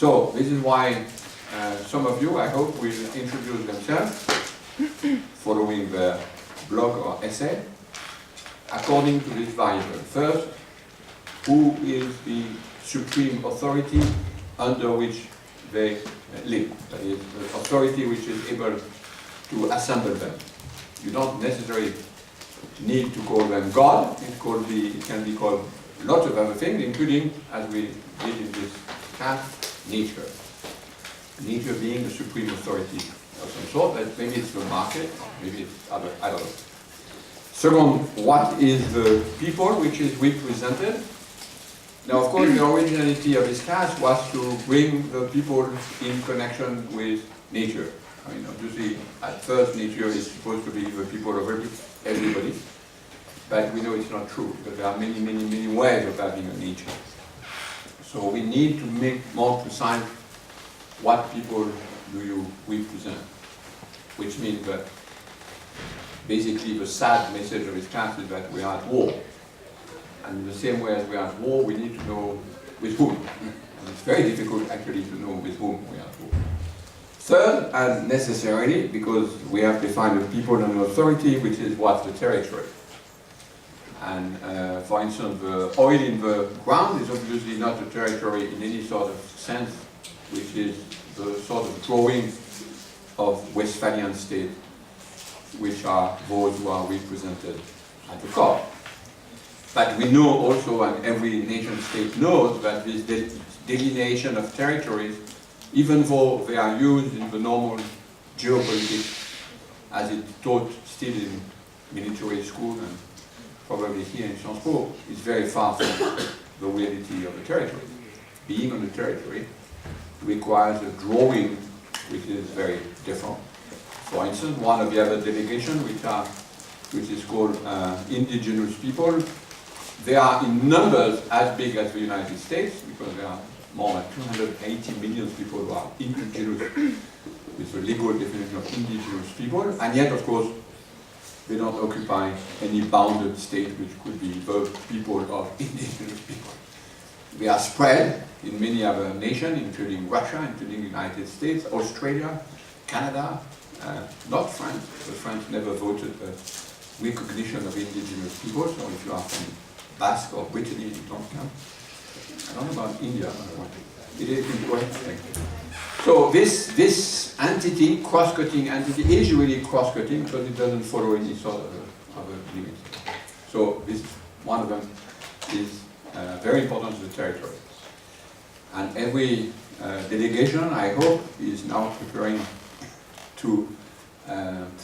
So this is why some of you, I hope, will introduce themselves following the blog or essay according to this variable. First, who is the supreme authority under which they live? That is, the authority which is able to assemble them. You don't necessarily need to call them God. It can be called lots of other things, including, as we did in this class, nature. Nature being the supreme authority of some sort, but maybe it's the market, maybe it's other, I don't know. Second, what is the people which is represented? Now, of course, the originality of this class was to bring the people in connection with nature. I mean, obviously, at first, nature is supposed to be the people of everybody, but we know it's not true, because there are many, many, many ways of having a nature. So we need to make more precise what people do you represent, which means that basically the sad message of this class is that we are at war. And in the same way as we are at war, we need to know with whom. And it's very difficult actually to know with whom we are at war. Third, and necessarily, because we have defined the people and authority, which is what's the territory. And for instance, the oil in the ground is obviously not a territory in any sort of sense, which is the sort of drawing of Westphalian states, which are those who are represented at the COP. But we know also, and every nation state knows, that this delineation of territories, even though they are used in the normal geopolitics, as it's taught still in military school and probably here in Sciences Po, is very far from the reality of the territory. Being on the territory requires a drawing which is very different. For instance, one of the other delegations, which is called indigenous people, they are in numbers as big as the United States, because there are more than 280 million people who are indigenous, with the legal definition of indigenous people, and yet, of course, they don't occupy any bounded state which could be the people of indigenous people. They are spread in many other nations, including Russia, including the United States, Australia, Canada, not France, because France never voted the recognition of indigenous people, so if you are from Basque or Brittany, you don't count. I don't know about India, it is important. So this entity, cross-cutting entity, is really cross-cutting because it doesn't follow any sort of limit. So this one of them is very important to the territory. And every delegation, I hope, is now preparing to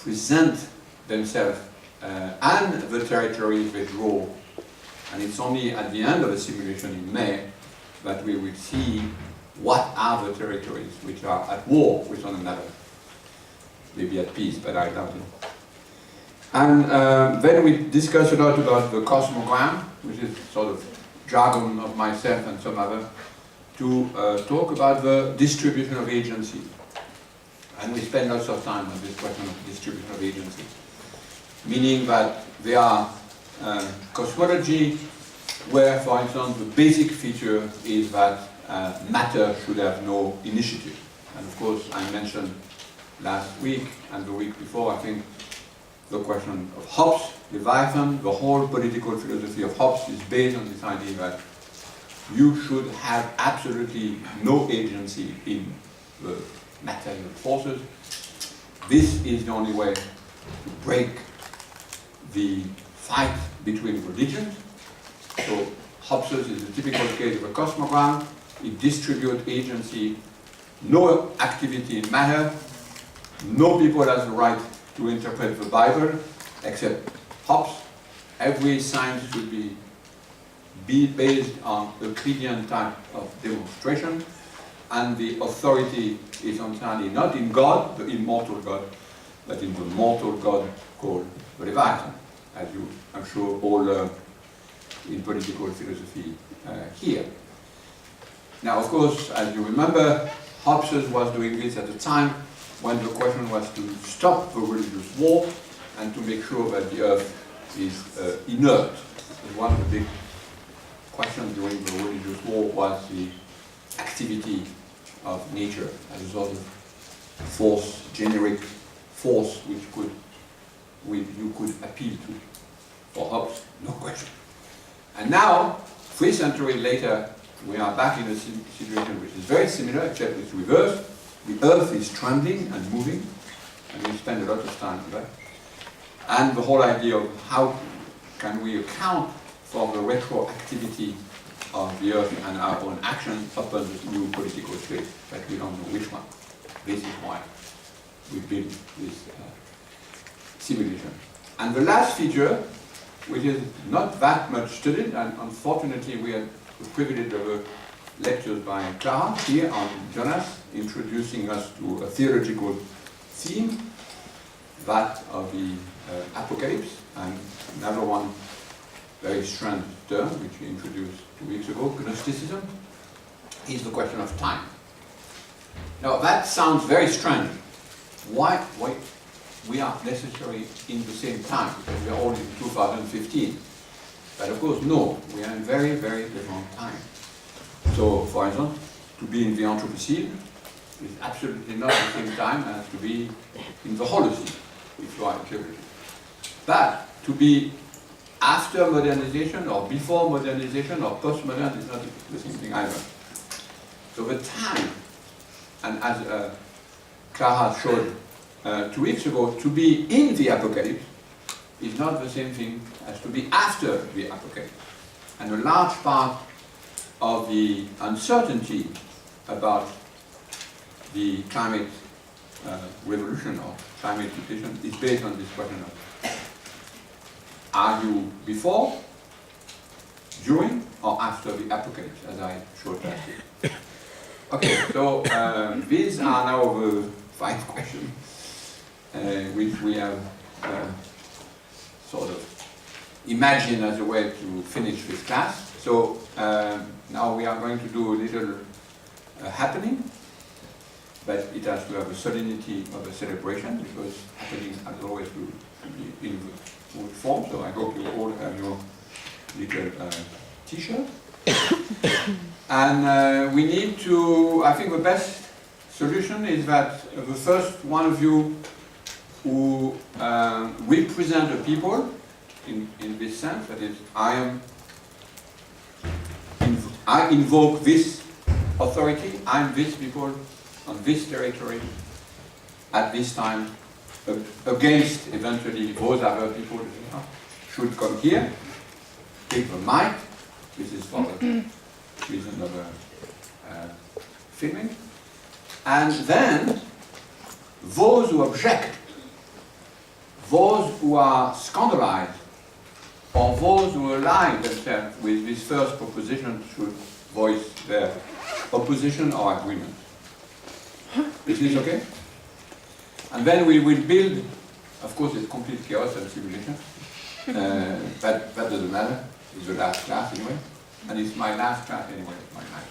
present themselves and the territories they draw. And it's only at the end of the simulation in May that we will see what are the territories which are at war with one another. Maybe at peace, but I doubt it. And then we discuss a lot about the cosmogram, which is sort of jargon of myself and some other, to talk about the distribution of agency. And we spend lots of time on this question of distribution of agency. Meaning that there are cosmology where, for instance, the basic feature is that matter should have no initiative. And of course, I mentioned last week and the week before, I think, the question of Hobbes, Leviathan, the whole political philosophy of Hobbes is based on this idea that you should have absolutely no agency in the material forces. This is the only way to break the fight between religions. So Hobbes is a typical case of a cosmogram. It distributes agency, no activity in matter, no people has the right to interpret the Bible, except Hobbes. Every science should be based on Euclidean type of demonstration, and the authority is entirely not in God, the immortal God, but in the mortal God called the Leviathan, as you, I'm sure, all in political philosophy here. Now, of course, as you remember, Hobbes was doing this at a time when the question was to stop the religious war and to make sure that the earth is inert. And one of the big questions during the religious war was the activity of nature as a sort of force, generic force which you could appeal to for hopes, no question. And now, 3 centuries later, we are back in a situation which is very similar, except it's reversed. The Earth is trembling and moving, and we spend a lot of time on that. And the whole idea of how can we account for the retroactivity of the Earth and our own action opens a new political space, but we don't know which one. This is why we build this simulation. And the last feature, which is not that much studied, and unfortunately we had the privilege of lectures by Clara here on Jonas, introducing us to a theological theme, that of the apocalypse, and another one, very strange term, which we introduced 2 weeks ago, Gnosticism, is the question of time. Now that sounds very strange. Why we are necessarily in the same time, because we are all in 2015. But of course, no, we are in very, very different time. So, for example, to be in the Anthropocene is absolutely not the same time as to be in the Holocene, if you are archaeology. But to be after modernization, or before modernization, or post-modern is not the same thing either. So the time, and as Clara showed 2 weeks ago, to be in the apocalypse is not the same thing as to be after the apocalypse. And a large part of the uncertainty about the climate revolution or climate depletion is based on this question of, are you before, during, or after the apocalypse, as I showed last week? Okay, so these are now the 5 questions which we have sort of imagined as a way to finish this class. So now we are going to do a little happening, but it has to have a solemnity of a celebration, because happening has always to be in good form. So I hope you all have your little t-shirt. And we need to, I think the best solution is that the first one of you who represent the people in this sense, that is, I invoke this authority, I'm this people on this territory at this time, against eventually those other people should come here, take the mic. This is for the reason of filming. And then those who object, those who are scandalized, or those who align themselves with this first proposition should voice their opposition or agreement. Is this okay? And then we will build, of course it's complete chaos and simulation, but that doesn't matter, it's the last class anyway, and it's my last class anyway, my last.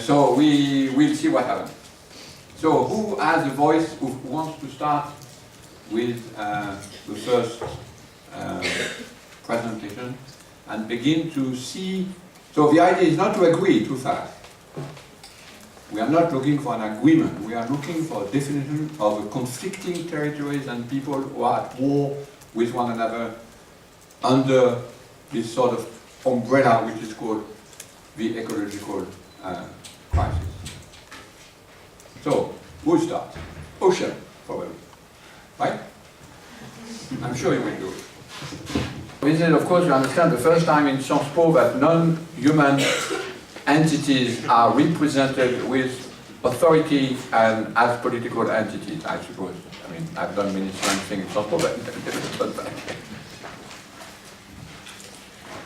So we will see what happens. So who has a voice, who wants to start with the first presentation and begin to see? So the idea is not to agree too fast. We are not looking for an agreement. We are looking for a definition of the conflicting territories and people who are at war with one another under this sort of umbrella which is called the ecological crisis. So, who starts? Ocean, probably. Right? I'm sure you will do it. This is, of course, you understand, the first time in Sciences Po that non-human entities are represented with authority and as political entities, I suppose. I mean, I've done many strange things in Sciences Po, but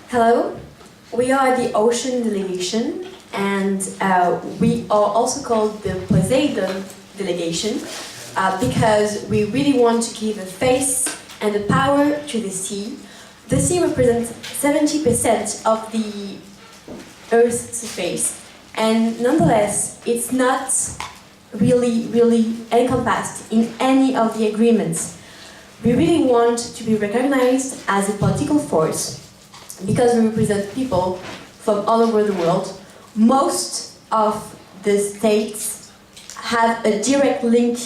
Hello, we are the Ocean Delegation, and we are also called the Poseidon Delegation because we really want to give a face and a power to the sea. The sea represents 70% of the Earth's surface, and nonetheless, it's not really encompassed in any of the agreements. We really want to be recognized as a political force because we represent people from all over the world most of the states have a direct link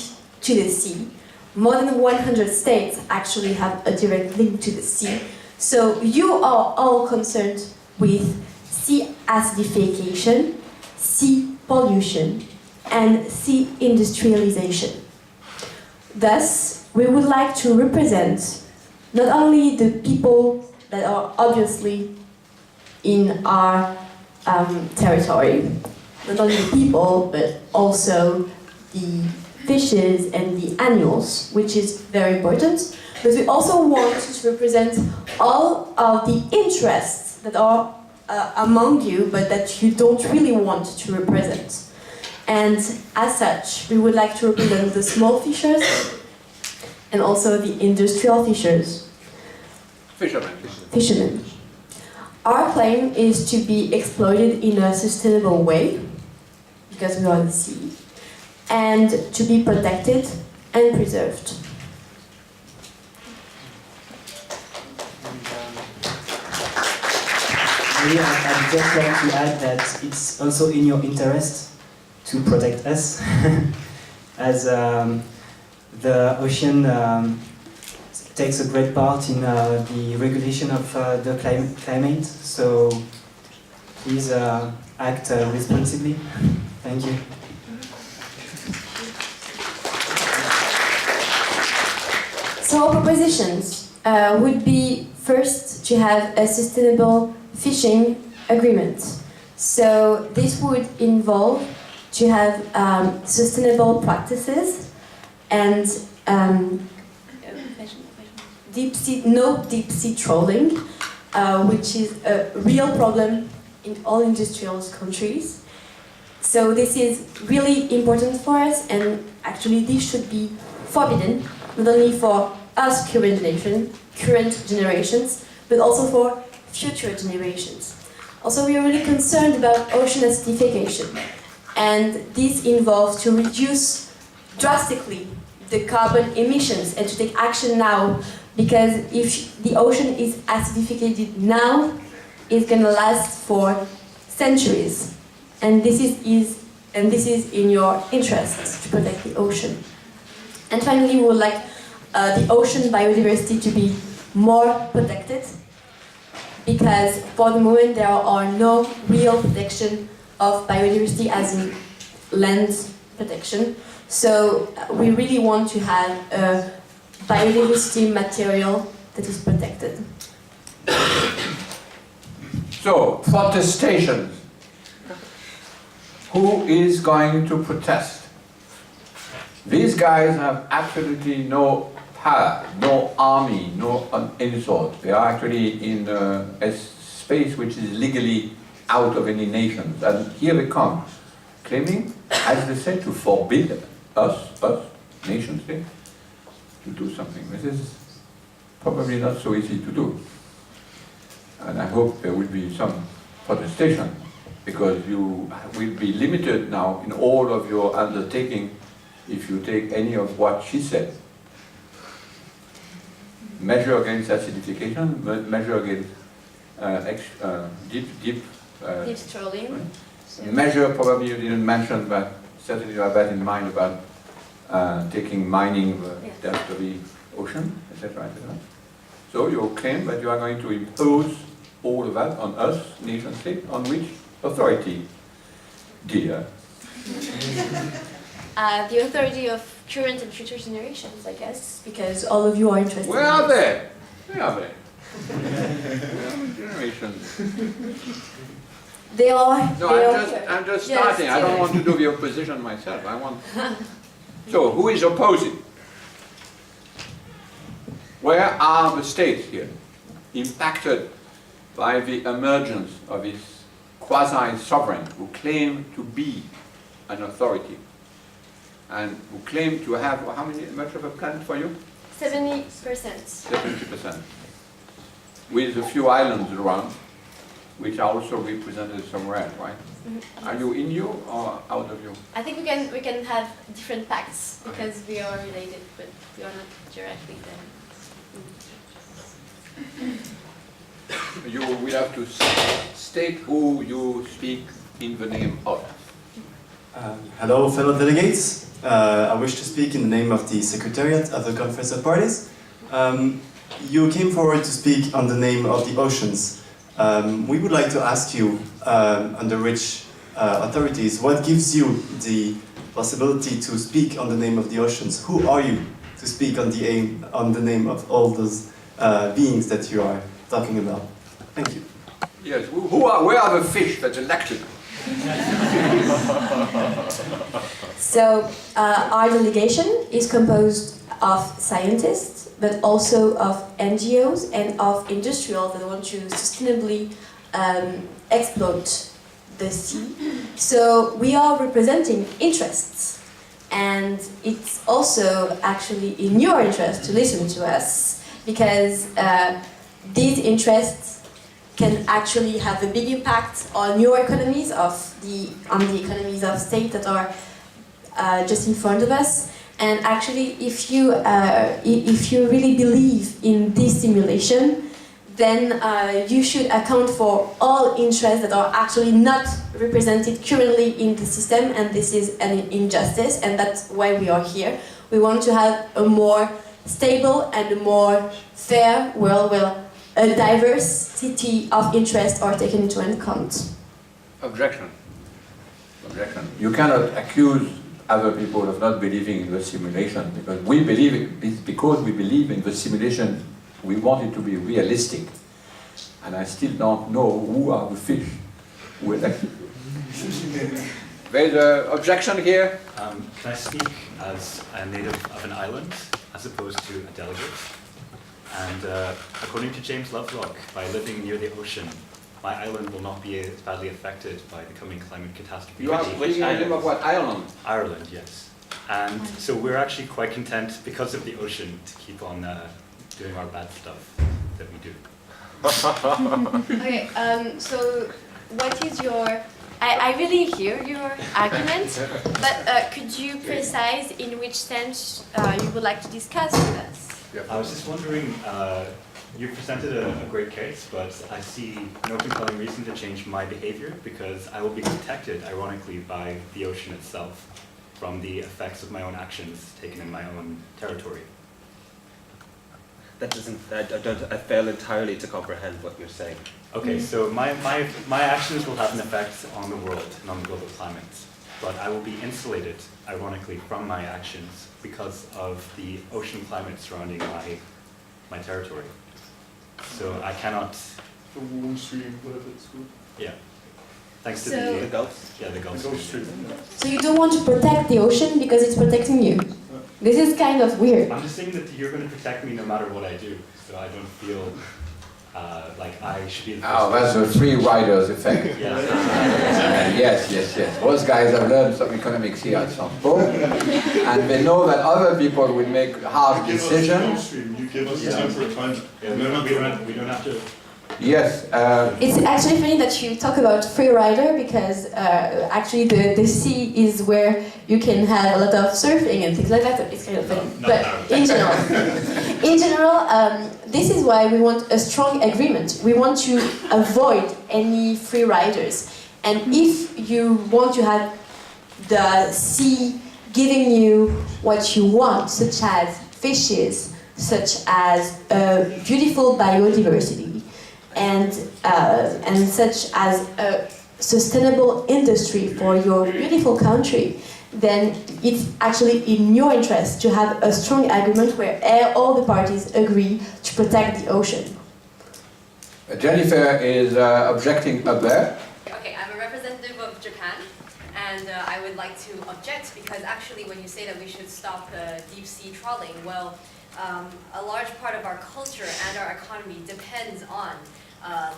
to the sea. More than 100 states actually have a direct link to the sea. So you are all concerned with sea acidification, sea pollution, and sea industrialization. Thus, we would like to represent not only the people that are obviously in our territory, not only the people, but also the fishes and the animals, which is very important. But we also want to represent all of the interests that are among you, but that you don't really want to represent. And as such, we would like to represent the small fishers and also the industrial fishers. Fishermen. Our claim is to be exploited in a sustainable way, because we are the sea, and to be protected and preserved. I'd just like to add that it's also in your interest to protect us, as the ocean takes a great part in the regulation of the climate, so please act responsibly. Thank you. So our propositions would be first to have a sustainable fishing agreement. So this would involve to have sustainable practices and no deep sea trawling, which is a real problem in all industrial countries. So this is really important for us, and actually this should be forbidden, not only for us current generations, but also for future generations. Also, we are really concerned about ocean acidification, and this involves to reduce drastically the carbon emissions and to take action now, because if the ocean is acidified now, it's going to last for centuries, and this is in your interest to protect the ocean. And finally, we would like the ocean biodiversity to be more protected, because for the moment there are no real protection of biodiversity as in land protection. So we really want to have a biodiversity material that is protected. So, protestations. Who is going to protest? These guys have absolutely no power, no army, no any sort. They are actually in a space which is legally out of any nation. And here they come, claiming, as they said, to forbid us, nation state, to do something. This is probably not so easy to do. And I hope there will be some protestation, because you will be limited now in all of your undertaking if you take any of what she said. Measure against acidification, measure against deep trawling. Right? Measure, probably you didn't mention, but certainly you have that in mind about taking mining the depth of the ocean, etc., etc. So you claim that you are going to impose all of that on us, nation state, on which authority, dear? The authority of current and future generations, I guess, because all of you are interested. Where are they? Where are they? Where are the generations? They are. No, I'm just starting. I don't want to do the opposition myself. I want. So, who is opposing? Where are the states here, impacted by the emergence of this quasi-sovereign who claim to be an authority and who claim to have much of a plan for you? 70%. 70%. With a few islands around, which are also represented somewhere else, right? Mm-hmm. Are you in you or out of you? I think we can have different pacts because we are related, but we are not directly there. You will have to state who you speak in the name of. Hello, fellow delegates. I wish to speak in the name of the Secretariat of the Conference of Parties. You came forward to speak on the name of the oceans. We would like to ask you, under which authorities, what gives you the possibility to speak on the name of the oceans? Who are you to speak on the name of all those beings that you are talking about? Thank you. Yes, where are the fish that's elected? So our delegation is composed of scientists, but also of NGOs and of industrials that want to sustainably exploit the sea. So we are representing interests, and it's also actually in your interest to listen to us, because these interests can actually have a big impact on your economies, on the economies of states that are just in front of us. And actually, if you really believe in this simulation, then you should account for all interests that are actually not represented currently in the system, and this is an injustice, and that's why we are here. We want to have a more stable and a more fair world where a diversity of interests are taken into account. Objection. Objection. You cannot accuse other people of not believing in the simulation, because we believe it's because we believe in the simulation. We want it to be realistic, and I still don't know who are the fish who elected. There's an objection here. Can I speak as a native of an island as opposed to a delegate? And according to James Lovelock, by living near the ocean, my island will not be as badly affected by the coming climate catastrophe. You are speaking in the name of what? Ireland? Ireland, yes. And so we're actually quite content, because of the ocean, to keep on doing our bad stuff that we do. Okay, so what is your... I really hear your argument, but could you precise in which sense you would like to discuss with us? I was just wondering, you presented a great case, but I see no compelling reason to change my behavior, because I will be protected, ironically, by the ocean itself from the effects of my own actions taken in my own territory. That doesn't, I fail entirely to comprehend what you're saying. Okay, so my actions will have an effect on the world and on the global climate, but I will be insulated, ironically, from my actions because of the ocean climate surrounding my territory. So I cannot... The warm stream, whatever it's called. Yeah. Thanks to So- the Gulf? Yeah, the Gulf The Gulf Stream. Stream. So you don't want to protect the ocean because it's protecting you. This is kind of weird. I'm just saying that you're going to protect me no matter what I do, so I don't feel like I should be the first Oh, that's the free riders effect. Yeah. Yes. Those guys have learned some economics here at South Pole, and they know that other people will make hard decisions. You give us a Yeah. temperate climate. Yeah, we don't have to... Yes, It's actually funny that you talk about free rider, because actually the sea is where you can have a lot of surfing and things like that. It's kind of funny. No, But no. in general, this is why we want a strong agreement. We want to avoid any free riders. And if you want to have the sea giving you what you want, such as fishes, such as beautiful biodiversity, and such as a sustainable industry for your beautiful country, then it's actually in your interest to have a strong agreement where all the parties agree to protect the ocean. Jennifer is objecting up there. Okay, I'm a representative of Japan, and I would like to object because actually when you say that we should stop deep sea trawling, well, a large part of our culture and our economy depends on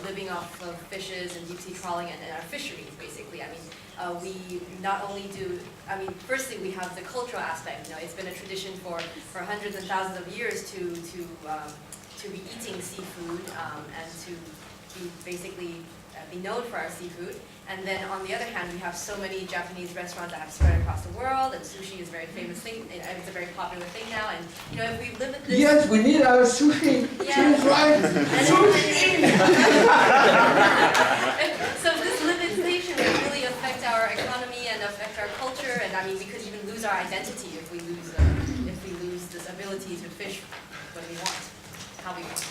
living off of fishes and deep sea trawling and our fisheries, basically. I mean, we not only do, firstly we have the cultural aspect. You know, it's been a tradition for hundreds and thousands of years to be eating seafood and to be basically be known for our seafood. And then on the other hand, we have so many Japanese restaurants that have spread across the world, and sushi is a very famous thing. It's a very popular thing now. And you know, if we limit this, Yes, we need our sushi. Yeah. She's right. so this limitation would really our identity if we lose this ability to fish when we want, how we want.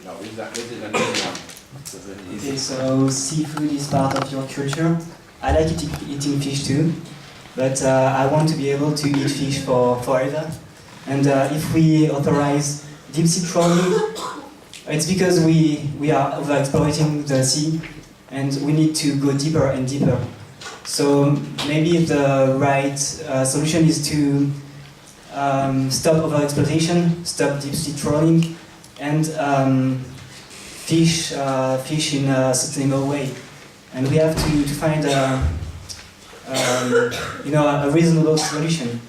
No, this is an easy one. Okay, so seafood is part of your culture. I like eating fish too, but I want to be able to eat fish forever. And if we authorize deep sea trawling, it's because we are overexploiting the sea and we need to go deeper and deeper. So maybe the right solution is to stop overexploitation, stop deep sea trawling, and fish in a sustainable way. And we have to find a reasonable solution.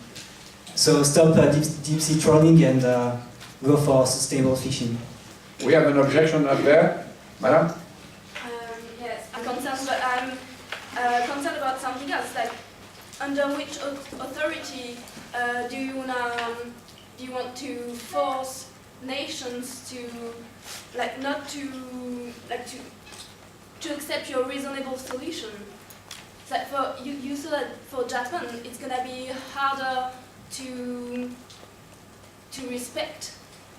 So stop deep sea trawling and go for sustainable fishing. We have an objection up there, madam? Yes, I'm concerned about something else. Like, under which authority do you want to force nations to, like, not to, like, to accept your reasonable solution? It's like for you said that for Japan, it's gonna be harder to respect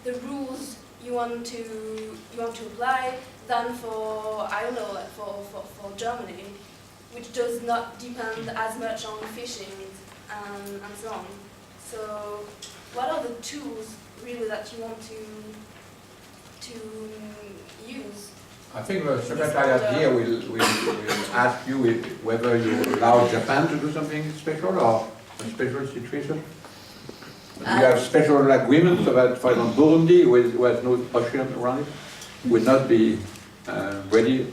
the rules you want to apply than for, I don't know, like for Germany, which does not depend as much on fishing and so on. So what are the tools really that you want to use? I think the Secretariat here will ask you whether you allow Japan to do something special or a special situation. We have special agreements so that, for example, Burundi, who has no ocean around it, would not be ready.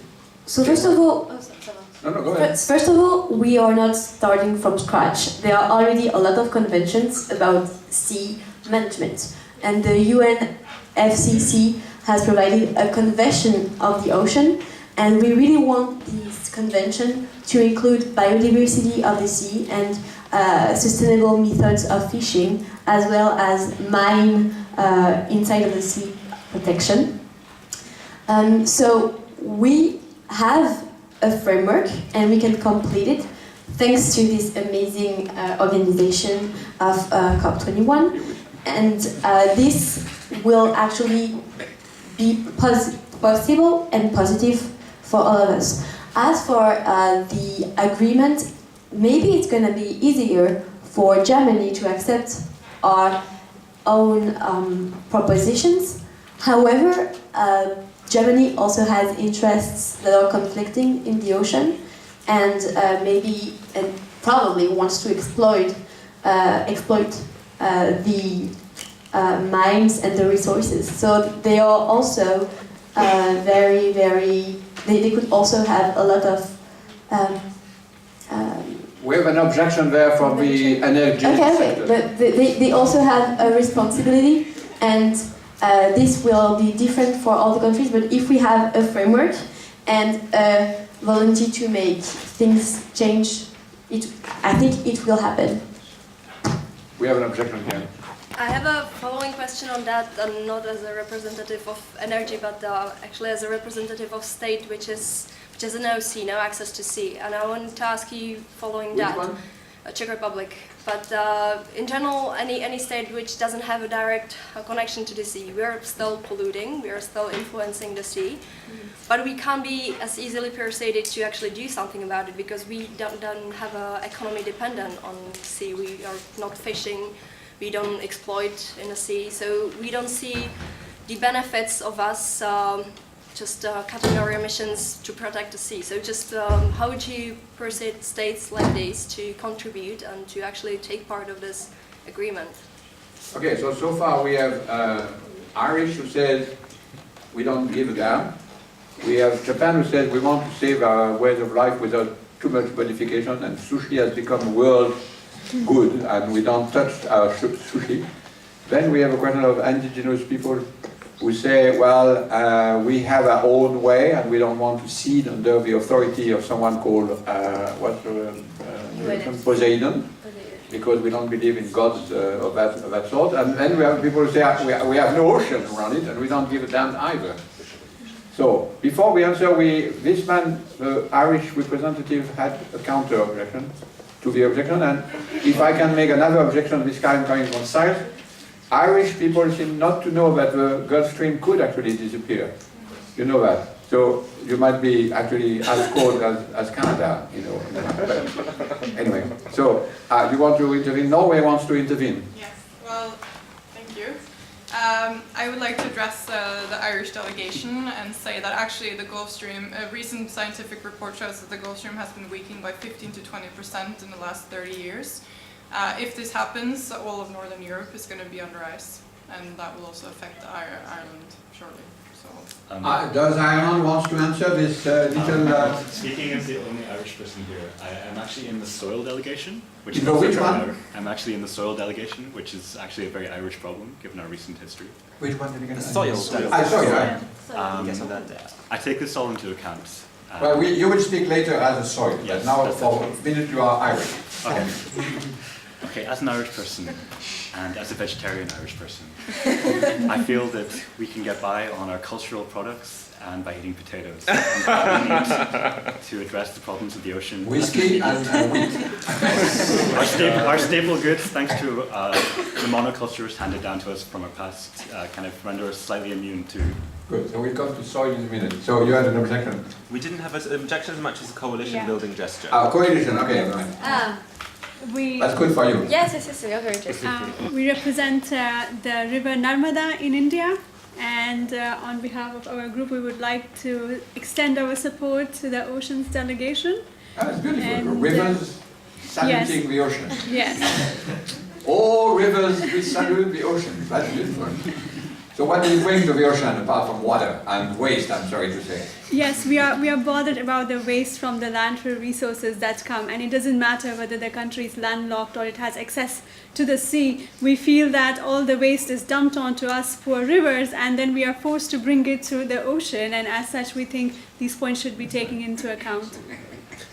So first of all, No, go ahead. First of all, we are not starting from scratch. There are already a lot of conventions about sea management, and the UNFCCC has provided a convention of the ocean, and we really want this convention to include biodiversity of the sea and sustainable methods of fishing, as well as marine inside of the sea protection. So we have a framework and we can complete it thanks to this amazing organization of COP21, and this will actually be possible and positive for all of us. As for the agreement, maybe it's going to be easier for Germany to accept our own propositions. However, Germany also has interests that are conflicting in the ocean, and maybe and probably wants to exploit the mines and the resources. So they are also they could also have a lot of We have an objection there from the energy sector. But they also have a responsibility, and this will be different for all the countries, but if we have a framework and a volunteer to make things change, I think it will happen. We have an objection here. I have a following question on that, not as a representative of energy, but actually as a representative of state, which is no sea, no access to sea. And I want to ask you following Which that. one? Czech Republic. But in general, any state which doesn't have a direct connection to the sea, we are still polluting, we are still influencing the sea. But we can't be as easily persuaded to actually do something about it because we don't have an economy dependent on sea. We are not fishing, we don't exploit in the sea, so we don't see the benefits of us just cutting our emissions to protect the sea. So just how would you persuade states like these to contribute and to actually take part of this agreement? Okay, so far we have Irish who says we don't give a damn. We have Japan who says we want to save our ways of life without too much modification, and sushi has become world good and we don't touch our sushi. Then we have a question of indigenous people who say, well, we have our own way and we don't want to cede under the authority of someone called, Poseidon, because we don't believe in gods of that sort. And then we have people who say, we have no ocean around it and we don't give a damn either. So, before we answer, this man, the Irish representative, had a counter objection to the objection. And if I can make another objection of this kind coming from science, Irish people seem not to know that the Gulf Stream could actually disappear. You know that. So you might be actually as cold as Canada, you know. Anyway, so you want to intervene? Norway wants to intervene. Yes, well, thank you. I would like to address the Irish delegation and say that actually the Gulf Stream, a recent scientific report shows that the Gulf Stream has been weakening by 15 to 20% in the last 30 years. If this happens, all of Northern Europe is going to be under ice, and that will also affect Ireland shortly. So, does Ireland want to answer this little... Speaking as the only Irish person here, I am actually in the soil delegation, which You is know also which very one? Irish. I'm actually in the soil delegation, which is actually a very Irish problem, given our recent history. Which one did you get? The soil. I take this all into account. Well, you will speak later as a soil, Yes, but now that's for a minute you are Irish. Okay. Okay, as an Irish person, and as a vegetarian Irish person, I feel that we can get by on our cultural products and by eating potatoes. And we need to address the problems of the ocean. Whiskey and wheat. Our staple goods, thanks to the monocultures handed down to us from our past, kind of render us slightly immune to... Good, so we'll come to soil in a minute. So you had an objection? We didn't have an objection as much as a coalition building gesture. Coalition, okay, right. That's good for you. Yes, we are very interested. We represent the river Narmada in India, and on behalf of our group we would like to extend our support to the Oceans delegation. That's beautiful. And, rivers saluting the ocean. Yes. All rivers we salute the ocean. That's beautiful. So what do you bring to the ocean apart from water and waste, I'm sorry to say? Yes, we are bothered about the waste from the landfill resources that come, and it doesn't matter whether the country is landlocked or it has access to the sea. We feel that all the waste is dumped onto us poor rivers, and then we are forced to bring it to the ocean, and as such we think these points should be taken into account.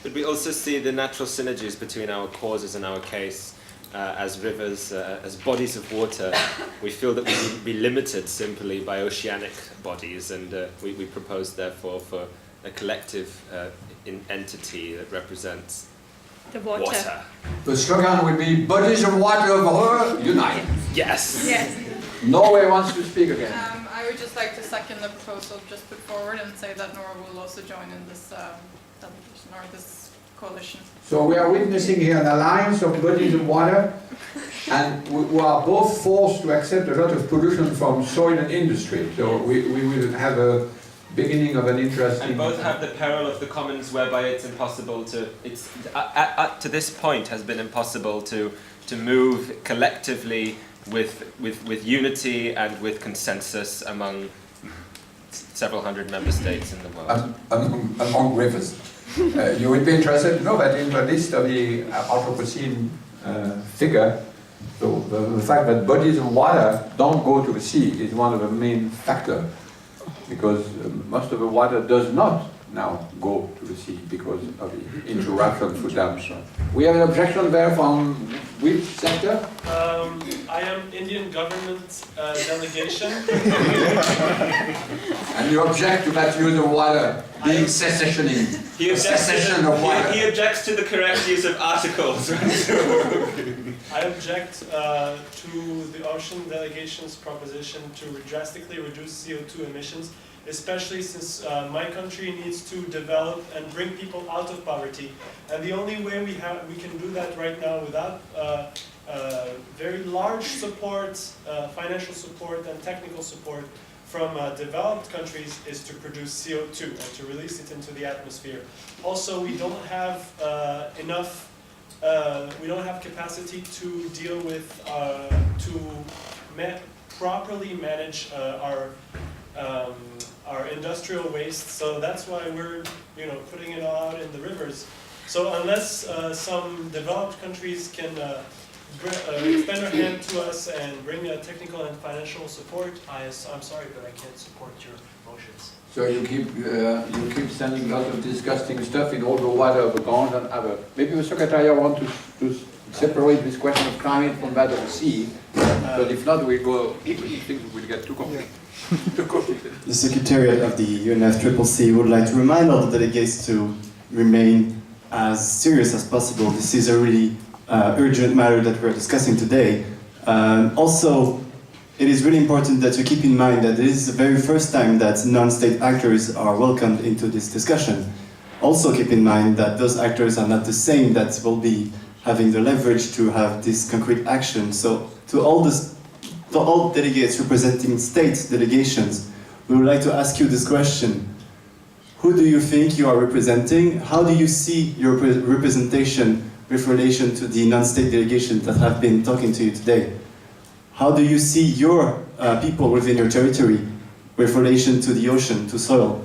But we also see the natural synergies between our causes and our case. As rivers, as bodies of water, we feel that we can be limited simply by oceanic bodies, and we propose therefore for a collective entity that represents the water. The slogan will be bodies of water of the world unite. Yes. Yes. Norway wants to speak again. I would just like to second the proposal just put forward and say that Norway will also join in this delegation or this coalition. So we are witnessing here an alliance of bodies of water, and we are both forced to accept a lot of pollution from soil and industry. So we will have a beginning of an interesting... And both have the peril of the commons, whereby it's impossible to... It's up to this point has been impossible to move collectively with unity and with consensus among several hundred member states in the world. Among rivers. You would be interested to know that in the list of the Anthropocene figure, so the fact that bodies of water don't go to the sea is one of the main factors, because most of the water does not now go to the sea because of the interruption with dams. We have an objection there from which sector? I am Indian government delegation. And you object to that use of water being secessioning. Secession of water. He objects to the correct use of articles. I object to the ocean delegation's proposition to drastically reduce CO2 emissions, especially since my country needs to develop and bring people out of poverty. And the only way we can do that right now without very large support, financial support and technical support from developed countries is to produce CO2 and to release it into the atmosphere. Also, we don't have we don't have capacity to deal with, properly manage our industrial waste. So that's why we're, putting it all out in the rivers. So unless some developed countries can extend their hand to us and bring technical and financial support, I'm sorry, but I can't support your motions. So you keep sending lots of disgusting stuff in all the water of the ground and other. Maybe the Secretariat want to separate this question of climate from that of the sea, but if not, things will get too complicated. The Secretariat of the UNFCCC would like to remind all the delegates to remain as serious as possible. This is a really urgent matter that we're discussing today. Also, it is really important that you keep in mind that this is the very first time that non-state actors are welcomed into this discussion. Also keep in mind that those actors are not the same that will be having the leverage to have this concrete action. So to all delegates representing state delegations, we would like to ask you this question. Who do you think you are representing? How do you see your representation with relation to the non-state delegations that have been talking to you today? How do you see your people within your territory with relation to the ocean, to soil?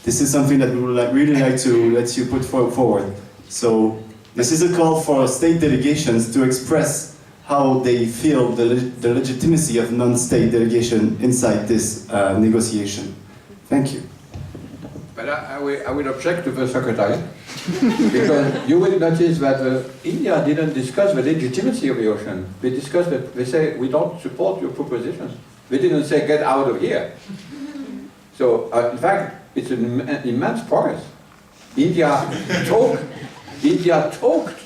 This is something that we would really like to let you put forward. So this is a call for state delegations to express how they feel the legitimacy of non-state delegation inside this negotiation. Thank you. But I will object to the Secretary, because you will notice that India didn't discuss the legitimacy of the ocean. They discussed that, they say, we don't support your propositions. They didn't say, get out of here. So, in fact, it's an immense progress. India talked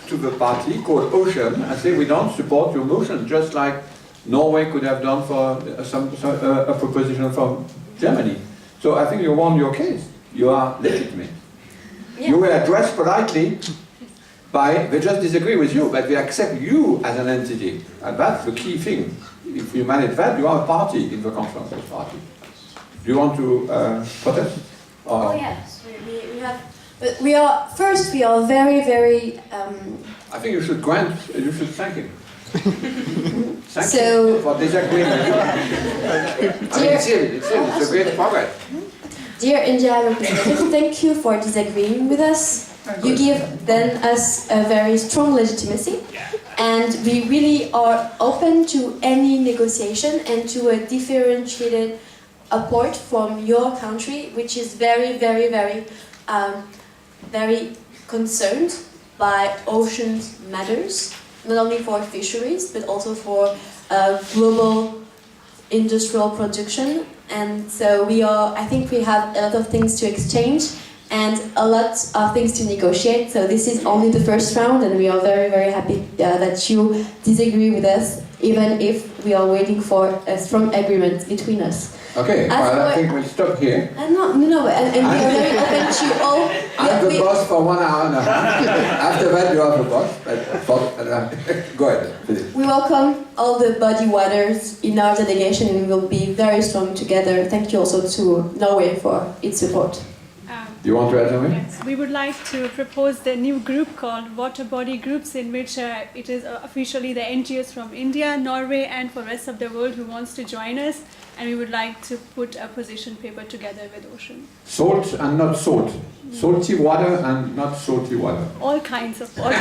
to the party called Ocean and said, we don't support your motion, just like Norway could have done for a proposition from Germany. So I think you won your case. You are legitimate. Yeah. You were addressed politely by, they just disagree with you, but they accept you as an entity. And that's the key thing. If you manage that, you are a party in the consensus party. Do you want to protest? Oh yes, we have. But we are very, very. I think you should thank him. Thank you for disagreeing. It's a great progress. Dear India representative, thank you for disagreeing with us. You give then us a very strong legitimacy, and we really are open to any negotiation and to a differentiated approach from your country, which is very, very, very, very concerned by oceans matters, not only for fisheries but also for global industrial production. And so I think we have a lot of things to exchange and a lot of things to negotiate. So this is only the first round, and we are very, very happy that you disagree with us, even if we are waiting for a strong agreement between us. Okay, I think we'll stop here. No, and we are very open to all. I'm the boss for 1 hour and a half. After that, you are the boss. Go ahead, please. We welcome all the body waters in our delegation, and we will be very strong together. Thank you also to Norway for its support. Do you want to add something? Yes, we would like to propose the new group called Water Body Groups, in which it is officially the NGOs from India, Norway, and for the rest of the world who wants to join us. And we would like to put a position paper together with Ocean. Salt and not salt. Salty water and not salty water. All kinds of water,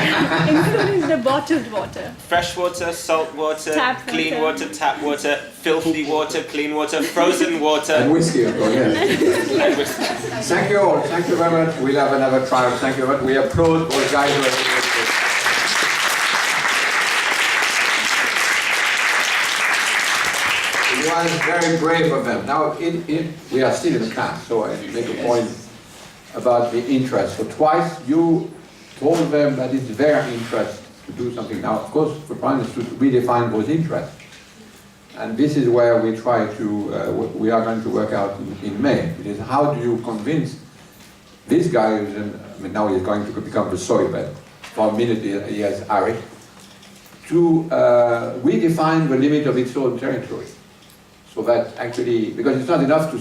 including the bottled water. Fresh water, salt water, clean water, tap water, filthy water, clean water, frozen water. And whiskey, of course, yes. And whiskey. Thank you all. Thank you very much. We'll have another trial. Thank you very much. We applaud all guys who are doing this. It was very brave of them. Now, we are still in class, so I make a point about the interest. So twice you told them that it's their interest to do something. Now, of course, the point is to redefine those interests. And this is where we try to, we are going to work out in May. It is how do you convince this guy, now he's going to become the soy bed. For a minute he has Irish, to redefine the limit of its own territory. So that actually, because it's not enough to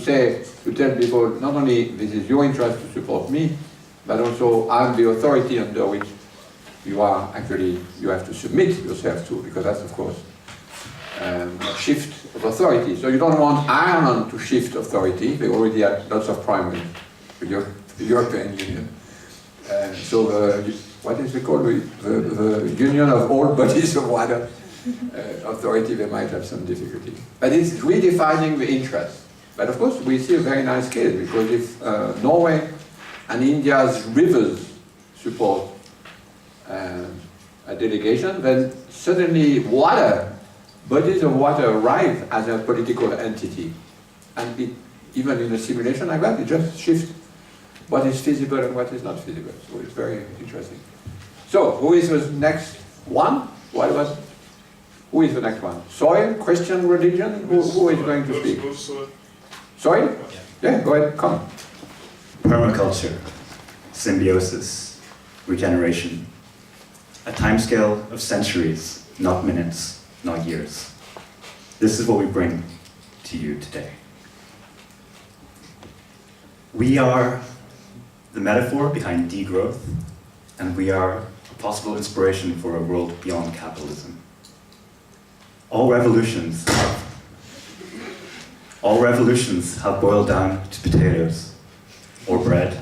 tell people, not only this is your interest to support me, but also I'm the authority under which you have to submit yourself to, because that's of course a shift of authority. So you don't want Ireland to shift authority. They already have lots of primaries with the European Union. So what is it called? The Union of All Bodies of Water Authority, they might have some difficulty. But it's redefining the interest. But of course, we see a very nice case, because if Norway and India's rivers support a delegation, then suddenly bodies of water arrive as a political entity. And even in a simulation like that, it just shifts what is feasible and what is not feasible. So it's very interesting. So, who is the next one? Who is the next one? Soil, Christian religion? Who is going to speak? Soil? Yeah, go ahead, come. Permaculture, symbiosis, regeneration. A timescale of centuries, not minutes, not years. This is what we bring to you today. We are the metaphor behind degrowth, and we are a possible inspiration for a world beyond capitalism. All revolutions have boiled down to potatoes, or bread,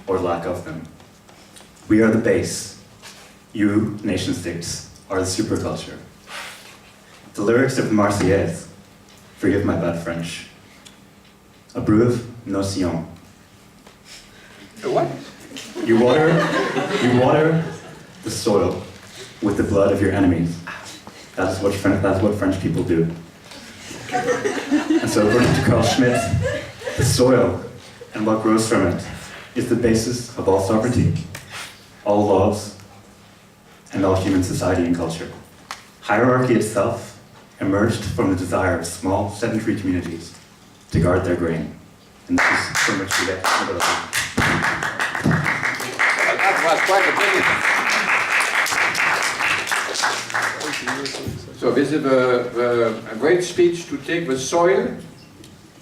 or lack of them. We are the base. You, nation states, are the superculture. The lyrics of the Marseillaise, forgive my bad French, abreuve nos sillons. What? You water the soil with the blood of your enemies. That's what French people do. And so according to Carl Schmitt, the soil and what grows from it is the basis of all sovereignty, all laws, and all human society and culture. Hierarchy itself emerged from the desire of small sedentary communities to guard their grain. And this is from which we get stability. That was quite a brilliant. So this is a great speech to take the soil.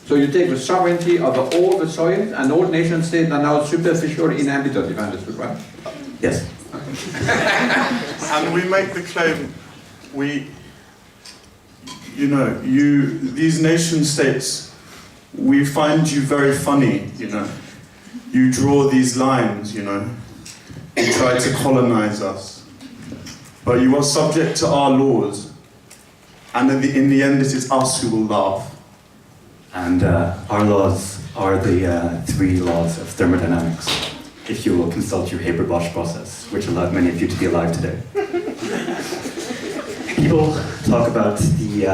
So you take the sovereignty of all the soils, and all nation states are now superficial inhabitants, if I understood right? Yes. And we make the claim, these nation states, we find you very funny, You draw these lines, You try to colonize us. But you are subject to our laws. And in the end, it is us who will laugh. And our laws are the 3 laws of thermodynamics, if you will consult your Haber-Bosch process, which allowed many of you to be alive today. People talk about the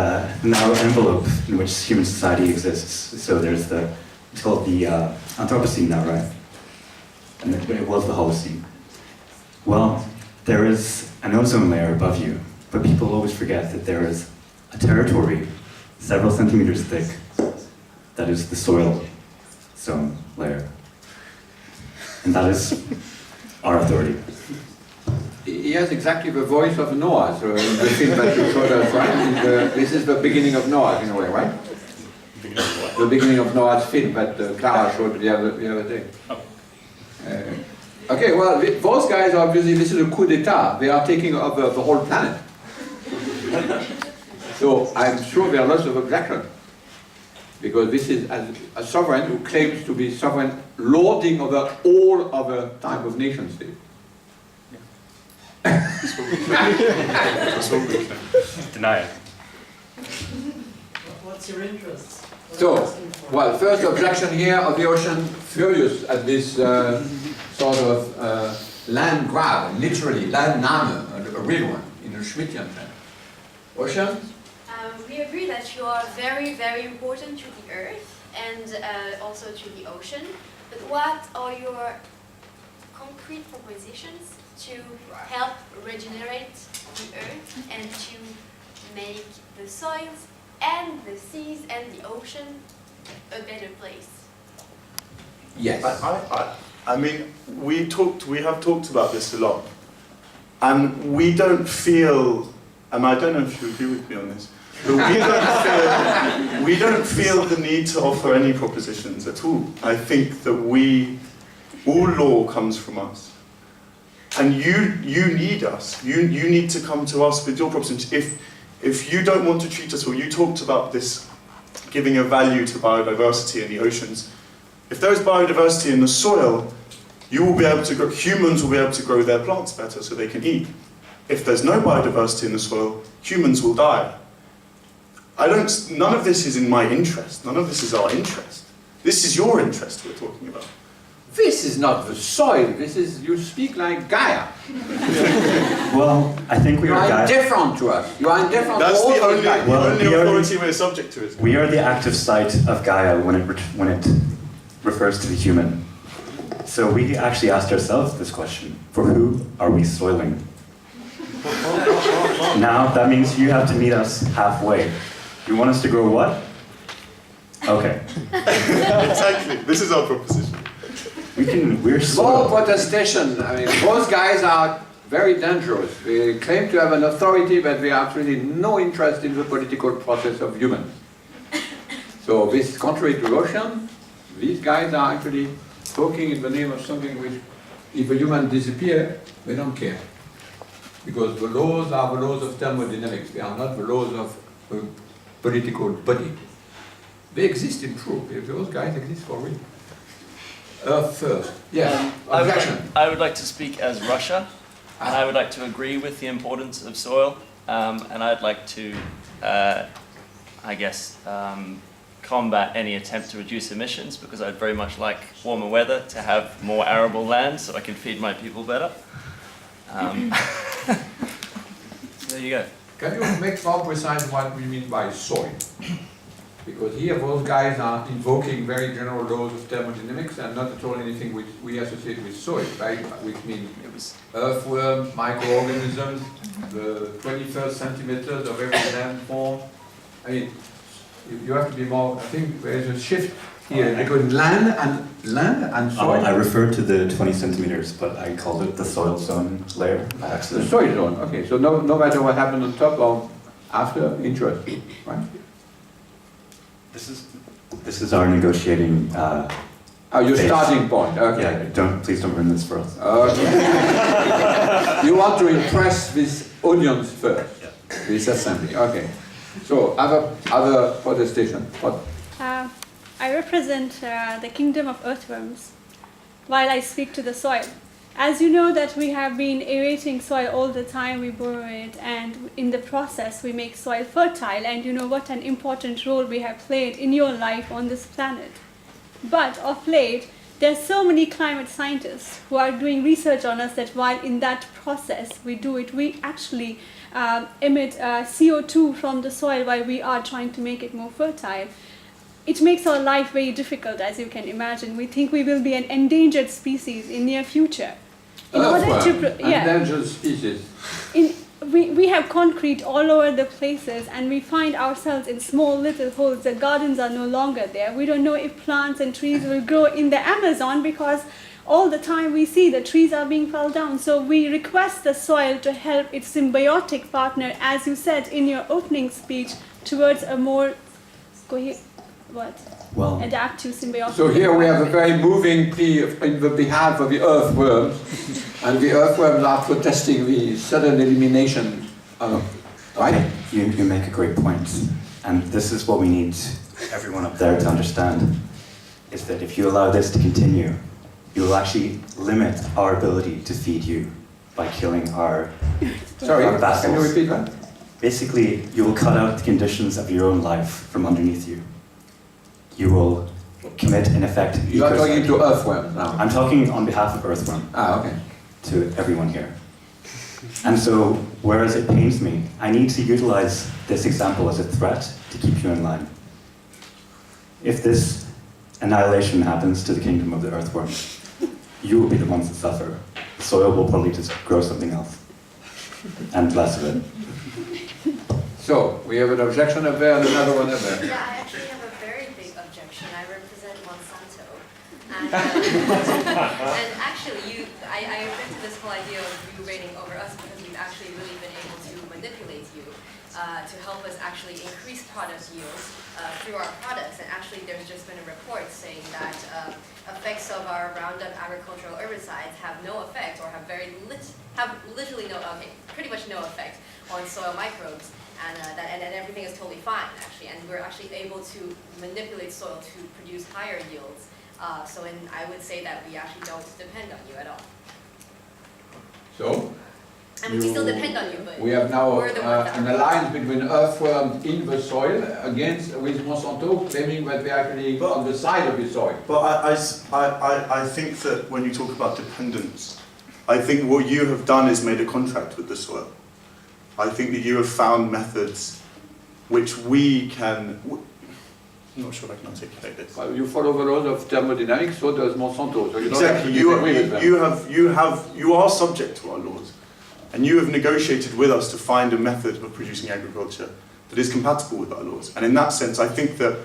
narrow envelope in which human society exists. So there's it's called the Anthropocene now, right? And it was the Holocene. Well, there is an ozone layer above you, but people always forget that there is a territory several centimeters thick that is the soil zone layer. And that is our authority. He has exactly the voice of Noah, so in the film that you showed us, right? This is the beginning of Noah, in a way, right? The beginning of Noah's film that Clara showed the other day. Okay, well, those guys, obviously, this is a coup d'etat. They are taking over the whole planet. So I'm sure there are lots of objections. Because this is a sovereign who claims to be sovereign, lording over all other type of nation state. That's what we claim. Deny it. What's your interest? So, well, first objection here of the ocean, furious at this sort of land grab, literally, Landnahme, a real one, in a Schmittian sense. Ocean? We agree that you are very, very important to the Earth and also to the ocean. But what are your concrete propositions to help regenerate the Earth and to make the soils and the seas and the ocean a better place? Yes. I mean, we have talked about this a lot, and we don't feel, and I don't know if you agree with me on this, but we don't feel the need to offer any propositions at all. I think that all law comes from us. And you need us. You need to come to us with your propositions. If you don't want to treat us well, you talked about this giving a value to biodiversity in the oceans. If there is biodiversity in the soil, humans will be able to grow their plants better so they can eat. If there's no biodiversity in the soil, humans will die. None of this is in my interest. None of this is our interest. This is your interest we're talking about. This is not the soil, you speak like Gaia. Well, I think we are indifferent to us. You are indifferent That's to all the only, Gaia. authority we're subject to. We are the active site of Gaia when it refers to the human. So we actually asked ourselves this question: for who are we soiling? Now that means you have to meet us halfway. You want us to grow what? Okay. Exactly. This is our proposition. We're More soil. protestation. I mean, those guys are very dangerous. They claim to have an authority, but they have absolutely no interest in the political process of humans. So this is contrary to ocean. These guys are actually talking in the name of something which, if a human disappears, they don't care. Because the laws are the laws of thermodynamics. They are not the laws of a political body. They exist in truth. Those guys exist for real. Earth first. Yes. Objection. I would like to speak as Russia, and I would like to agree with the importance of soil, and I'd like to, combat any attempt to reduce emissions, because I'd very much like warmer weather to have more arable land so I can feed my people better. There you go. Can you make more precise what we mean by soil? Because here those guys are invoking very general laws of thermodynamics and not at all anything which we associate with soil, right? Which means earthworms, microorganisms, the 21st centimeters of every landform. I mean, you have to be more, I think there's a shift here between land and soil. I referred to the 20 centimeters, but I called it the soil zone layer by The accident. soil zone, okay. So no matter what happened on top or after, interest, right? This is our negotiating. Your base. starting point, okay. Yeah, please don't ruin this for us. Okay. You want to impress this audience first, this assembly, okay. So, other protestation, what? I represent the kingdom of earthworms while I speak to the soil. As you know that we have been aerating soil all the time, we burrow it, and in the process we make soil fertile, and you know what an important role we have played in your life on this planet. But of late, there's so many climate scientists who are doing research on us that while in that process we actually emit CO2 from the soil while we are trying to make it more fertile. It makes our life very difficult, as you can imagine. We think we will be an endangered species in near future. Endangered species. We have concrete all over the places, and we find ourselves in small little holes. The gardens are no longer there. We don't know if plants and trees will grow in the Amazon because all the time we see the trees are being felled down. So we request the soil to help its symbiotic partner, as you said in your opening speech, towards a more adaptive symbiotic. So here we have a very moving plea in the behalf of the earthworms, and the earthworms are protesting the sudden elimination of, right? You make a great point, and this is what we need everyone up there to understand, is that if you allow this to continue, you will actually limit our ability to feed you by killing our vassals. Can you repeat that? Basically, you will cut out the conditions of your own life from underneath you. You will commit, in effect, You are talking to earthworms now. I'm talking on behalf of earthworm. Okay. To everyone here. And so, whereas it pains me, I need to utilize this example as a threat to keep you in line. If this annihilation happens to the kingdom of the earthworm, you will be the ones that suffer. The soil will probably just grow something else. And less of it. So, we have an objection up there and another one up there. Yeah, I actually have a very big objection. I represent Monsanto. And actually, I object to this whole idea of you reigning over us because we've actually really been able to manipulate you to help us actually increase product yields through our products. And actually, there's just been a report saying that effects of our Roundup agricultural herbicides have no effect or have literally pretty much no effect on soil microbes. And everything is totally fine, actually. And we're actually able to manipulate soil to produce higher yields. I would say that we actually don't depend on you at all. So? I mean, we still depend on you, but we have now we're the ones that an alliance between earthworms in the soil with Monsanto claiming that they're actually on the side of the soil. But I think that when you talk about dependence, I think what you have done is made a contract with the soil. I think that you have found methods which we can... I'm not sure I can articulate this. Well, you follow the laws of thermodynamics, so does Monsanto. So you Exactly. You are subject to our laws, and you have negotiated with us to find a method of producing agriculture that is compatible with our laws. And in that sense, I think that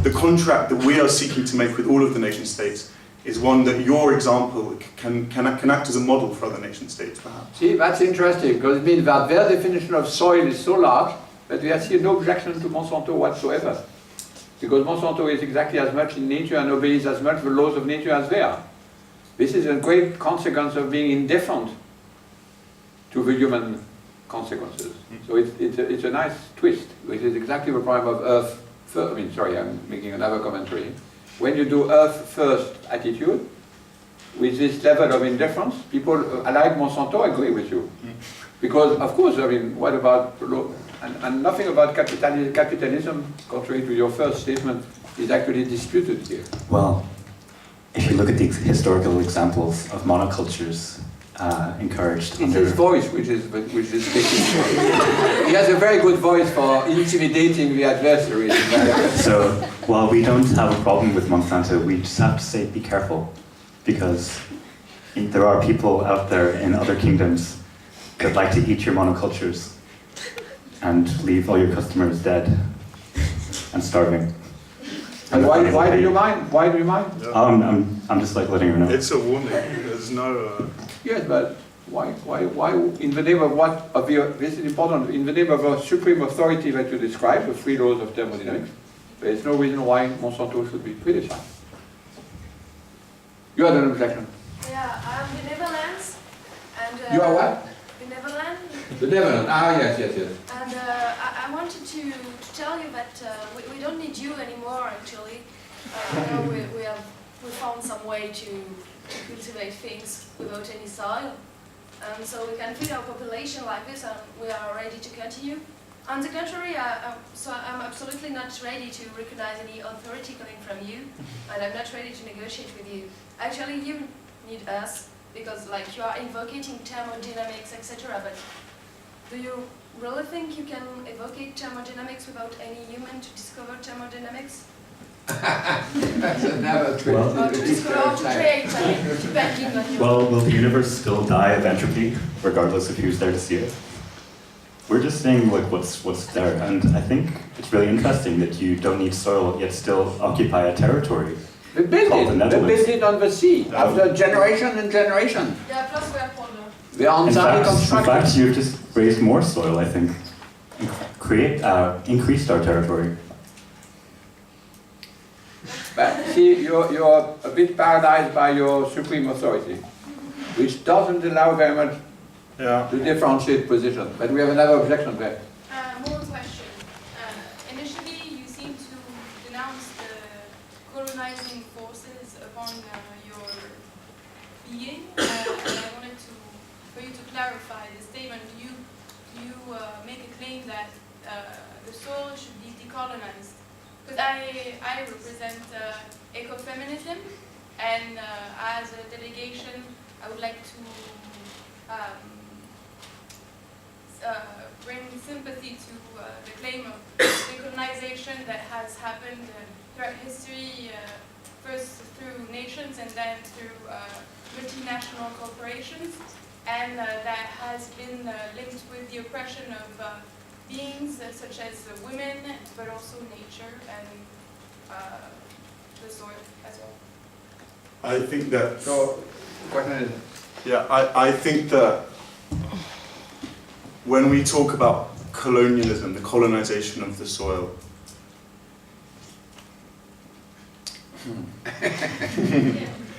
the contract that we are seeking to make with all of the nation states is one that your example can act as a model for other nation states, perhaps. See, that's interesting, because it means that their definition of soil is so large that we see no objection to Monsanto whatsoever. Because Monsanto is exactly as much in nature and obeys as much the laws of nature as they are. This is a great consequence of being indifferent to the human consequences. So it's a nice twist, which is exactly the problem of Earth first. I mean, sorry, I'm making another commentary. When you do Earth first attitude, with this level of indifference, people like Monsanto agree with you. Because, of course, I mean, what about, and nothing about capitalism, contrary to your first statement, is actually disputed here. Well, if you look at the historical examples of monocultures encouraged It's under... his voice which is speaking. He has a very good voice for intimidating the adversary. So, while we don't have a problem with Monsanto, we just have to say be careful, because there are people out there in other kingdoms that like to eat your monocultures and leave all your customers dead and starving. And why do you mind? Why do you mind? I'm just like letting you know. It's a warning. There's no... Yes, but why, in the name of what, this is important, in the name of a supreme authority that you describe, the three laws of thermodynamics, there is no reason why Monsanto should be criticized. You had an objection. Yeah, I'm the Netherlands. And, You are what? The Netherlands. The Netherlands, yes. And I wanted to tell you that we don't need you anymore, actually. Now we found some way to cultivate things without any soil. So we can feed our population like this, and we are ready to continue. On the contrary, I'm absolutely not ready to recognize any authority coming from you, and I'm not ready to negotiate with you. Actually, you need us, because like you are invoking thermodynamics, etc. But do you really think you can evoke thermodynamics without any human to discover thermodynamics? That's another trick. Or to discover how to create, depending on you. Well, will the universe still die of entropy, regardless of who's there to see it? We're just saying like what's there, and I think it's really interesting that you don't need soil yet still occupy a territory. They built it on the sea, after generation and generation. Yeah, plus we are polar. They are entirely In constructed. fact, you've just raised more soil, I think. Increased our territory. But see, you're a bit paralyzed by your supreme authority, which doesn't allow very much to differentiate position. But we have another objection there. More question. Initially, you seem to denounce the colonizing forces upon your being, and I wanted for you to clarify the statement. You make a claim that the soil should be decolonized. Because I represent ecofeminism, and as a delegation, I would like to bring sympathy to the claim of decolonization that has happened throughout history, first through nations and then through multinational corporations, and that has been linked with the oppression of beings such as women, but also nature and the soil as well. I think that... So, question is... Yeah, I think that when we talk about colonialism, the colonization of the soil,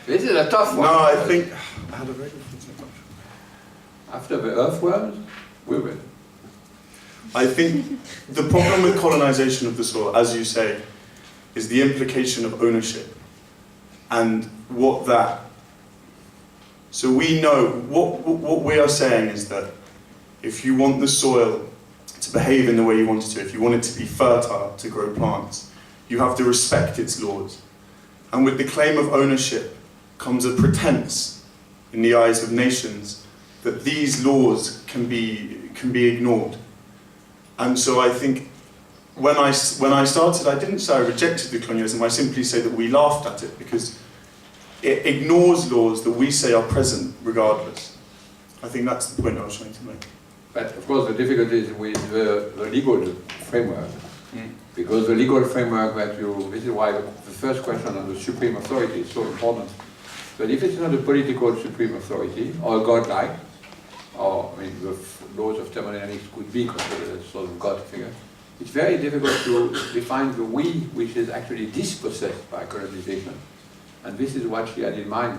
This is a tough one. No, I think... I had a very good thing. After the earthworms, we will. I think the problem with colonization of the soil, as you say, is the implication of ownership and what that... So we know, what we are saying is that if you want the soil to behave in the way you want it to, if you want it to be fertile to grow plants, you have to respect its laws. And with the claim of ownership comes a pretense in the eyes of nations that these laws can be ignored. And so I think when I started, I didn't say I rejected the colonialism, I simply say that we laughed at it because it ignores laws that we say are present regardless. I think that's the point I was trying to make. But of course the difficulty is with the legal framework. Because the legal framework this is why the first question on the supreme authority is so important. But if it's not a political supreme authority, or godlike, or I mean the laws of thermodynamics could be considered as sort of God figure, it's very difficult to define the we, which is actually dispossessed by colonization. And this is what she had in mind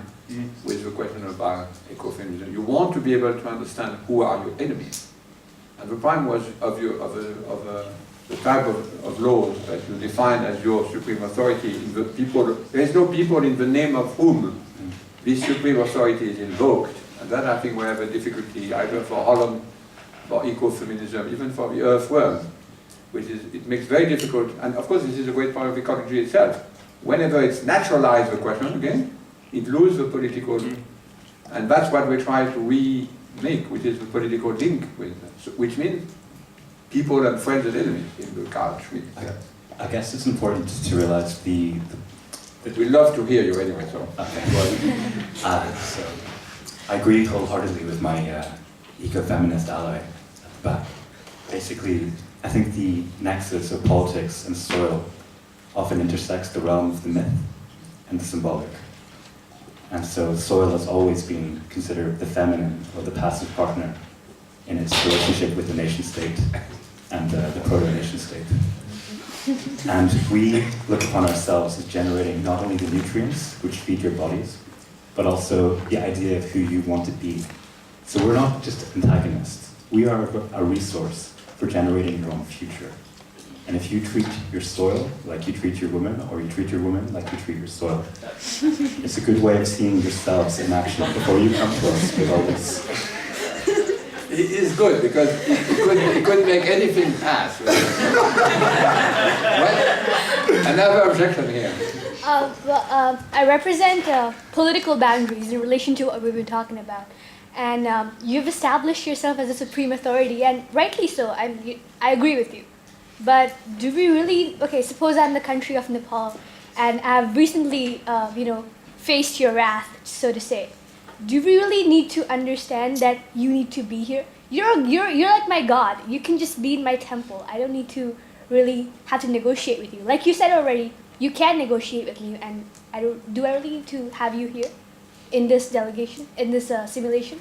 with the question about ecofeminism. You want to be able to understand who are your enemies. And the problem was the type of laws that you define as your supreme authority. In the people, there is no people in the name of whom this supreme authority is invoked. And that I think we have a difficulty either for Holland, for ecofeminism, even for the earthworm, which is, it makes very difficult. And of course this is a great part of ecology itself. Whenever it's naturalized the question again, it loses the political, and that's what we try to remake, which is the political link with, which means people and friends and enemies in the country. I guess it's important to realize But we love to hear you anyway, so. Okay. So I agree wholeheartedly with my eco-feminist ally at the back. Basically, I think the nexus of politics and soil often intersects the realm of the myth and the symbolic. And so soil has always been considered the feminine or the passive partner in its relationship with the nation state and the proto-nation state. And we look upon ourselves as generating not only the nutrients which feed your bodies, but also the idea of who you want to be. So we're not just antagonists. We are a resource for generating your own future. And if you treat your soil like you treat your woman, or you treat your woman like you treat your soil, it's a good way of seeing yourselves in action before you come to us with all this. It is good because it couldn't make anything pass. What? Another objection here. I represent political boundaries in relation to what we've been talking about. And you've established yourself as a supreme authority, and rightly so, I agree with you. But do we really, okay, suppose I'm the country of Nepal, and I've recently, faced your wrath, so to say. Do we really need to understand that you need to be here? You're like my God. You can just be in my temple. I don't need to really have to negotiate with you. Like you said already, you can negotiate with me, and do I really need to have you here in this delegation, in this simulation?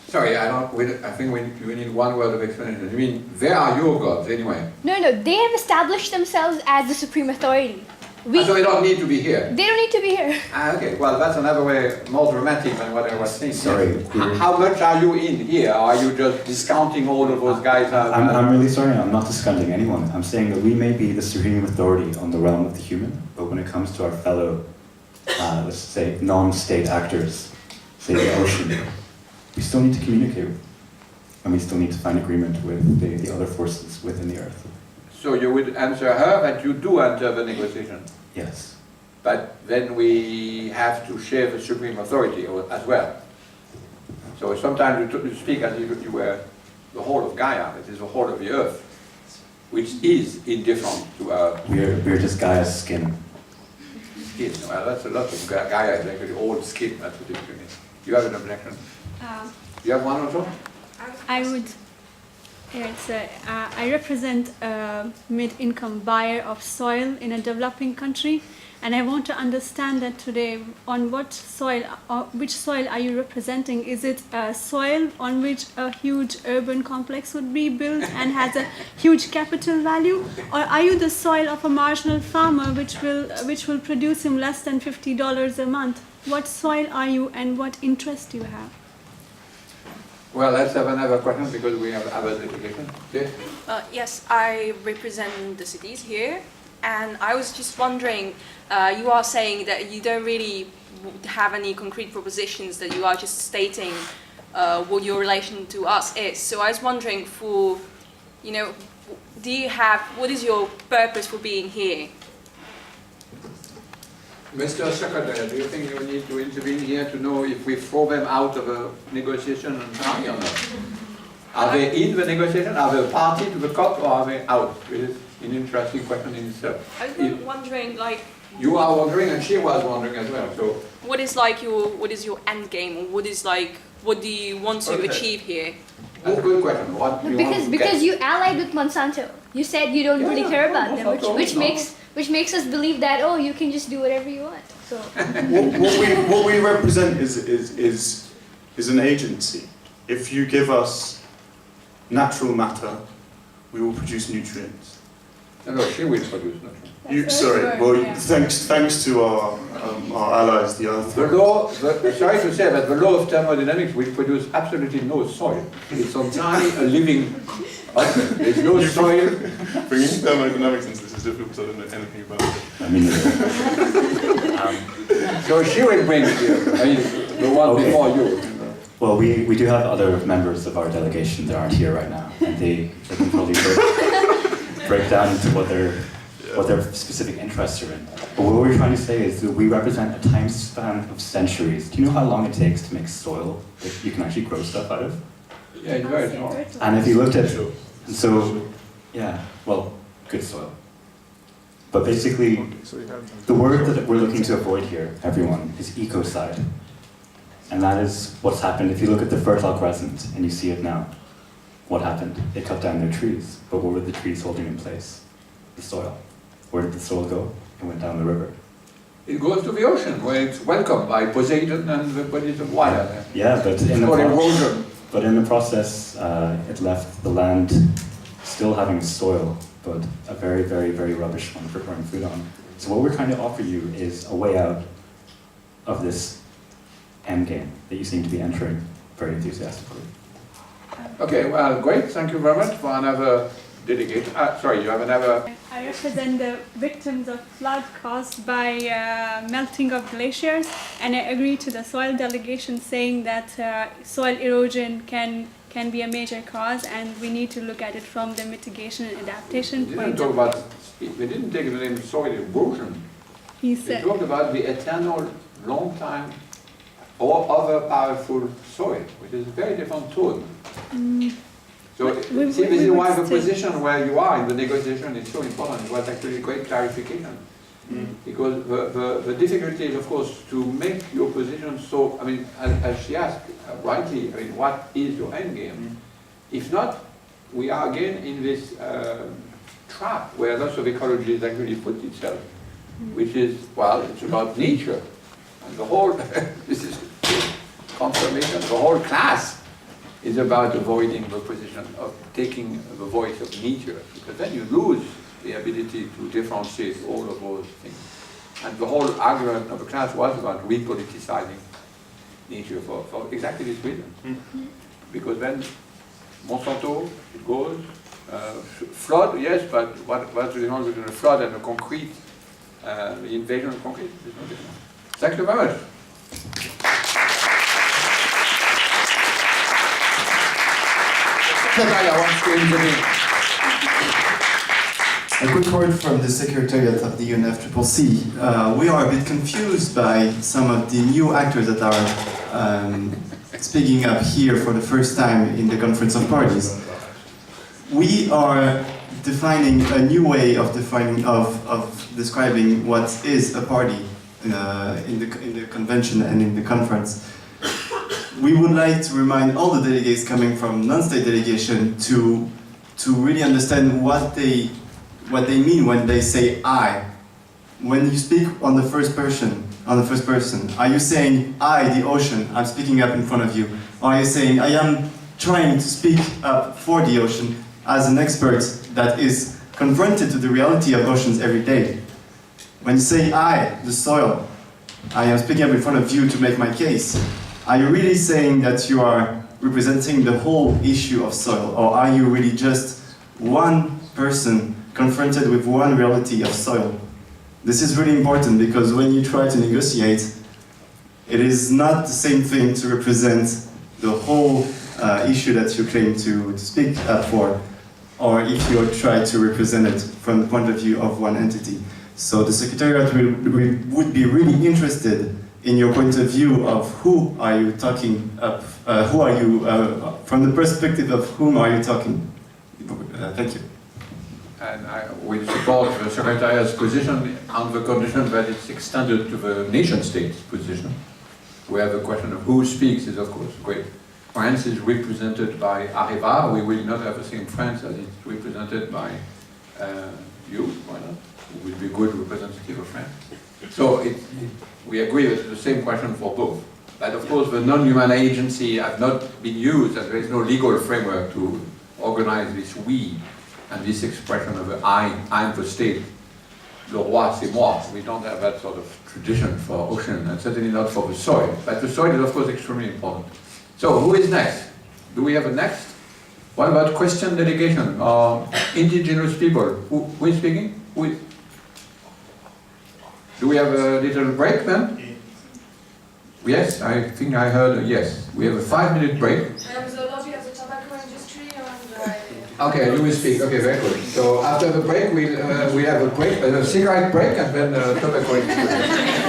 Sorry, I think we need one word of explanation. You mean, they are your gods anyway? No, they have established themselves as the supreme authority. So they don't need to be here? They don't need to be here. Okay, well that's another way, more dramatic than what I was saying. Sorry. How much are you in here? Or are you just discounting all of those guys? I'm really sorry, I'm not discounting anyone. I'm saying that we may be the supreme authority on the realm of the human, but when it comes to our fellow, let's say, non-state actors, say the ocean, we still need to communicate, and we still need to find agreement with the other forces within the earth. So you would answer her that you do enter the negotiation? Yes. But then we have to share the supreme authority as well. So sometimes you speak as if you were the whole of Gaia, it is the whole of the earth, which is indifferent to our... We're just Gaia's skin. Skin, well that's a lot of Gaia is actually all skin, that's what it is. You have an objection? You have one or two? I would. Yes, I represent a mid-income buyer of soil in a developing country, and I want to understand that today on which soil are you representing? Is it a soil on which a huge urban complex would be built and has a huge capital value, or are you the soil of a marginal farmer which will produce him less than $50 a month? What soil are you, and what interest do you have? Well, let's have another question because we have other dedication. Yes? Yes, I represent the cities here, and I was just wondering, you are saying that you don't really have any concrete propositions, that you are just stating what your relation to us is. So I was wondering what is your purpose for being here? Mr. Secretary, do you think you need to intervene here to know if we throw them out of a negotiation and try or not? Are they in the negotiation? Are they a party to the COP, or are they out? It is an interesting question in itself. I was wondering, like, You are wondering, and she was wondering as well. So, what is your end game, or what do you want to achieve here? that's a good question. What do you want to Because get? you allied with Monsanto. You said you don't really care about them, which makes us believe that, oh, you can just do whatever you want. So what we represent is an agency. If you give us natural matter, we will produce nutrients. No, she will produce nutrients. Thanks to our allies, the earth. The law, sorry to say, but the law of thermodynamics will produce absolutely no soil. It's entirely a living object. There's no soil. Bringing thermodynamics into this is difficult because I don't know anything about it. I mean, So she will bring the one before you. well, we do have other members of our delegation that aren't here right now, and they can probably break down into what their specific interests are in. But what we're trying to say is that we represent a time span of centuries. Do you know how long it takes to make soil that you can actually grow stuff out of? Yeah, it's very small. And if you looked at, so, yeah, well, good soil. But basically, the word that we're looking to avoid here, everyone, is ecocide. And that is what's happened. If you look at the Fertile Crescent, and you see it now, what happened? They cut down their trees. But what were the trees holding in place? The soil. Where did the soil go? It went down the river. It goes to the ocean, where it's welcomed by Poseidon and the bodies of water. Yeah, but in the process, it left the land still having soil, but a very, very, very rubbish one for growing food on. So what we're trying to offer you is a way out of this end game that you seem to be entering very enthusiastically. Okay, well, great. Thank you very much for another delegate. Sorry, you have another... I represent the victims of flood caused by melting of glaciers, and I agree to the soil delegation saying that soil erosion can be a major cause, and we need to look at it from the mitigation and adaptation point of view. We didn't take the name soil erosion. He We talked about the eternal, long time, or other powerful soil, which is a very different tone. So, this is why the position where you are in the negotiation is so important. It was actually a great clarification. Because the difficulty is, of course, to make your position so, I mean, as she asked rightly, I mean, what is your end game? If not, we are again in this trap where lots of ecology is actually put itself, which is, well, it's about nature. And the whole, this is confirmation, the whole class is about avoiding the position of taking the voice of nature, because then you lose the ability to differentiate all of those things. And the whole argument of the class was about repoliticizing nature for exactly this reason. Because then Monsanto, it goes, flood, yes, but what's the difference between a flood and a concrete, the invasion of concrete? There's no difference. Thank you very much. A quick word from the Secretariat of the UNFCCC. We are a bit confused by some of the new actors that are speaking up here for the first time in the Conference of Parties. We are defining a new way of describing what is a party in the convention and in the conference. We would like to remind all the delegates coming from non-state delegation to really understand what they mean when they say I. When you speak on the first person, are you saying I, the ocean, I'm speaking up in front of you? Or are you saying I am trying to speak up for the ocean as an expert that is confronted to the reality of oceans every day? When you say I, the soil, I am speaking up in front of you to make my case. Are you really saying that you are representing the whole issue of soil, or are you really just one person confronted with one reality of soil? This is really important because when you try to negotiate, it is not the same thing to represent the whole issue that you claim to speak up for, or if you try to represent it from the point of view of one entity. So the Secretariat would be really interested in your point of view of who are you talking up, who are you, from the perspective of whom are you talking? Thank you. And we support the Secretariat's position on the condition that it's extended to the nation-state's position, where the question of who speaks is of course great. France is represented by Areva. We will not have the same France as it's represented by you, why not? Who will be a good representative of France. So we agree that it's the same question for both. But of course the non-human agency has not been used, and there is no legal framework to organize this we and this expression of the I'm the state. Le roi, c'est moi. We don't have that sort of tradition for ocean, and certainly not for the soil. But the soil is of course extremely important. So who is next? Do we have a next? What about question delegation or indigenous people? Who is speaking? Who is? Do we have a little break then? Yes, I think I heard a yes. We have a 5-minute break. The lobby of the tobacco industry and Okay, you will speak. Okay, very good. So after the break, we'll have a break, a cigarette break, and then tobacco industry.